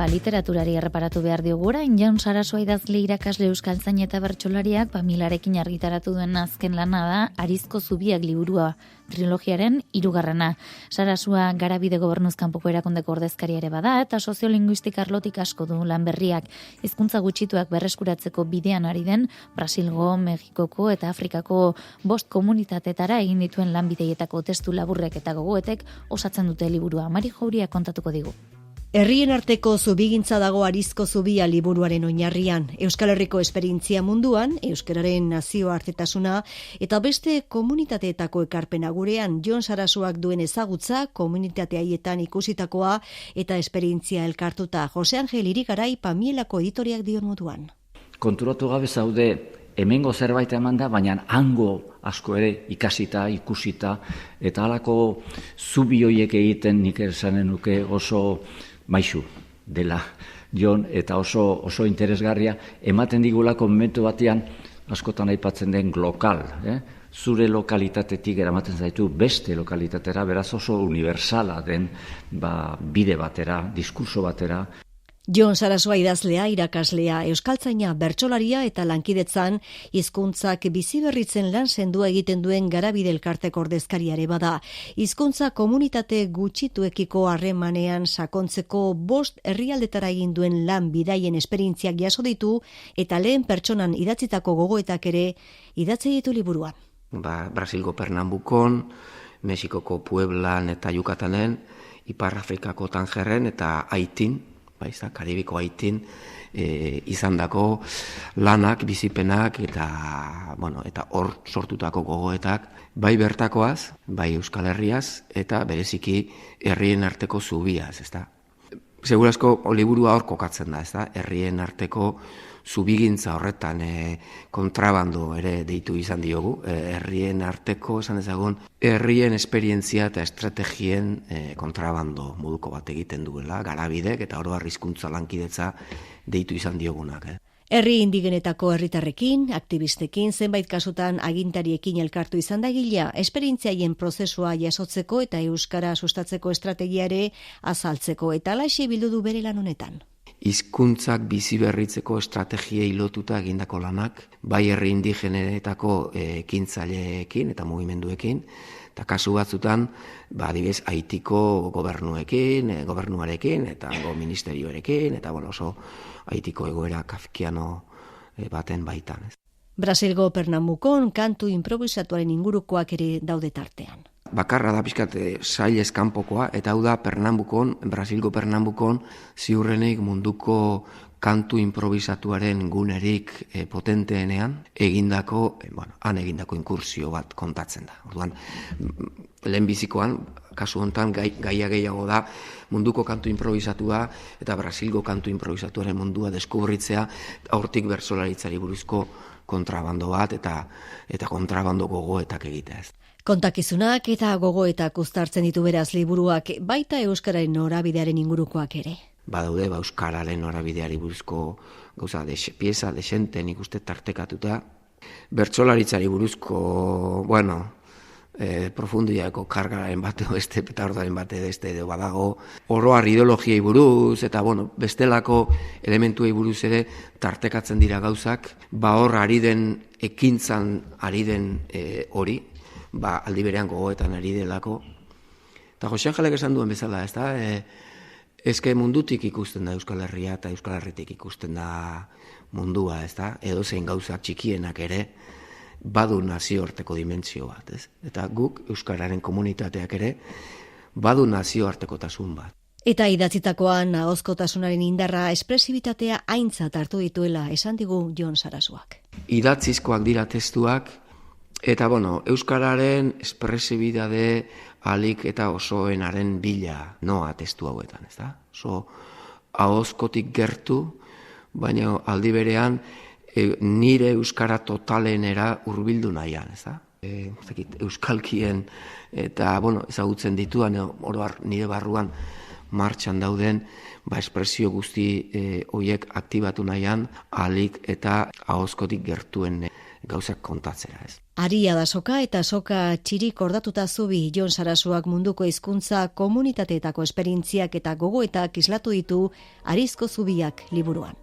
Literaturari erreparatu behar diogu orain, Jon Sarasua idazle, irakasle, euskaltzain eta bertsolariak Pamilarekin argitaratu duen azken lana da Harizko Zubiak liburua, trilogiaren 3. Sarasua Garabide Gobernuz kanpoko erakundeko ordezkaria ere bada eta soziolinguistika arlotik asko du lan berriak. Hizkuntza gutxituak berreskuratzeko bidean ari den Brasilgo, Mexikoko eta Afrikako 5 komunitatetara egin dituen lanbideietako testu laburrek eta gogoetek osatzen dute liburua. Mari Jouria kontatuko digu. Herrien arteko zubigintza dago Harizko Zubia liburuaren oinarrian, Euskal Herriko esperientzia munduan, euskararen nazioartetasuna eta beste komunitateetako ekarpena gurean Jon Sarasuak duen ezagutza, komunitate haietan ikusitakoa eta esperientzia elkartuta. Jose Angel Irigarai Pamielako editoriak dion moduan. Konturatu gabe zaude hemengo zerbait eman da, baina hango asko ere ikasita, ikusita, eta halako zubi horiek egiten nik esanen nuke oso maisu dela Jon, eta oso interesgarria ematen digulako momentu batean askotan aipatzen den lokal, zure lokalitatetik eramaten zaitu beste lokalitatera, beraz oso universala den bide batera, diskurso batera. Jon Sarasua idazlea, irakaslea, euskaltzaina, bertsolaria eta lankidetzan hizkuntzak biziberritzen lan sendua egiten duen Garabide elkarteko ordezkariare bada. Hizkuntza komunitate gutxituekiko harremanean sakontzeko 5 herrialdetara egin duen lan bidaien esperientziak jaso ditu eta lehen pertsonan idatzitako gogoetak ere idatzi ditu liburuan. Brasilgo Pernambukon, Mexikoko Pueblan eta Yucatanen, Ipar Afrikako Tangerren eta Haitin, Karibiko Haitin izandako lanak, bizipenak eta hor sortutako gogoetak, bai bertakoaz, bai Euskal Herriaz eta bereziki herrien arteko zubiaz, ezta. Segurazko liburua hor kokatzen da, ezta. Herrien arteko zubigintza horretan kontrabando ere deitu izan diogu, herrien arteko, esan dezagun, herrien esperientzia eta estrategien kontrabando moduko bat egiten duela, Garabidek eta oro har hizkuntza lankidetza deitu izan diogunak. Herri indigenetako herritarrekin, aktibistekin, zenbait kasutan agintariekin elkartu izan da gila, esperientziaien prozesua jasotzeko eta euskara sustatzeko estrategiare azaltzeko eta alaxe bildu du bere lan honetan. Hizkuntzak biziberritzeko estrategiei lotuta egindako lanak, bai herri indigenetako ekintzaileekin eta mugimenduekin, eta kasu batzutan, adibidez, Haitiko gobernuarekin, eta ministerioarekin, eta oso Haitiko egoera kafkiano baten baitan. Brasilgo Pernambukon kantu improvisatuaren ingurukoak ere daude tartean. Bakarra da pixkat sailez kanpokoa, eta hau da Brasilgo Pernambukon ziurrenik munduko kantu improvisatuaren gunerik potenteenean han egindako inkursio bat kontatzen da. Orduan, lehenbizikoan, kasu honetan gaia gehiago da munduko kantu improvisatua eta Brasilgo kantu improvisatuaren mundua deskubritzea, hortik bertsolaritzari buruzko kontrabando bat eta kontrabando gogoetak egitea. Kontakizunak eta gogoetak uztartzen ditu beraz liburuak, baita euskararen norabidearen ingurukoak ere. Badaude euskararen norabideari buruzko gauza pieza desente nik uste tartekatuta. Bertsolaritzari buruzko, profundiako kargaren bate beste petardaren bate beste edo badago, oro har ideologiei buruz eta bestelako elementuei buruz ere tartekatzen dira gauzak, hor ari den ekintzan ari den hori, aldi berean gogoetan ari delako. Eta Jose Angelek esan duen bezala, ez da, ezke mundutik ikusten da Euskal Herria eta Euskal Herritik ikusten da mundua, ez da, edo zein gauzak txikienak ere, badu nazioarteko dimentsio bat, ez? Eta guk, Euskararen komunitateak ere, badu nazioartekotasun bat. Eta idatzitakoan ahozkotasunaren indarra, espresibitatea aintzat hartu dituela, esan digu Jon Sarasuak. Idatzizkoak dira testuak, eta Euskararen espresibitate alik eta osoenaren bila noa testu hauetan, ez da? Oso ahozkotik gertu, baina aldi berean nire euskara totalenera hurbildu nahian, ez da? Euskalkien eta ezagutzen dituan, oro har nire barruan martxan dauden, espresio guzti horiek aktibatu nahian, alik eta ahozkotik gauzak kontatzera, ez. Aria da soka eta soka txirik ordatuta zubi Jon Sarasuak munduko hizkuntza komunitateetako esperientziak eta gogoetak islatu ditu Arizko zubiak liburuan.